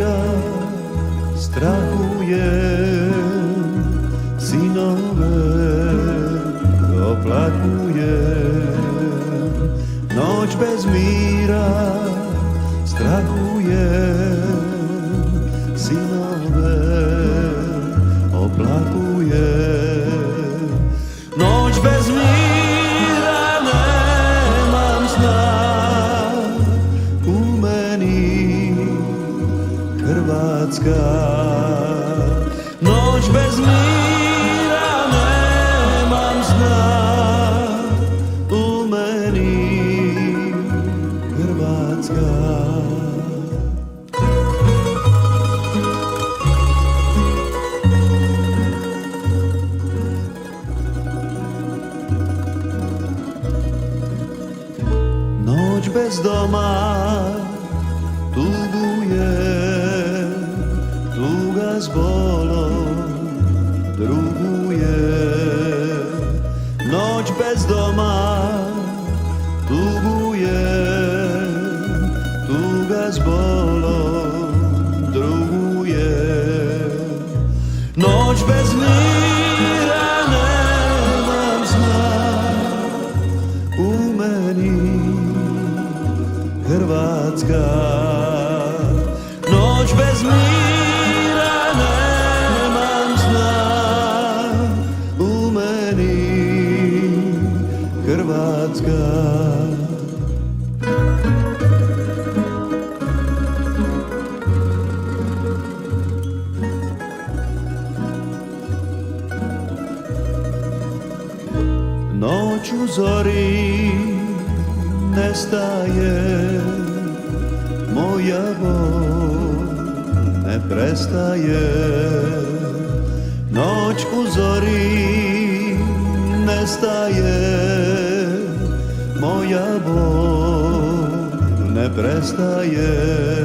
mira strahujem, sinove oplakujem, noć bez mira strahujem, sinove oplakujem, noć bez mira nemam sna, u meni Hrvatska. Noć bez mira nemam sna, u meni Hrvatska. Noć bez doma tuguje, tuga s bolom druguje. Noć bez doma tuguje, tuga s bolom druguje. Noć bez mira nemam sna, u meni Hrvatska. Noć bez mira nemam sna, u meni Hrvatska. Noć u zori nestaje, moja bol ne prestaje. Noć u zori nestaje, moja bol ne prestaje.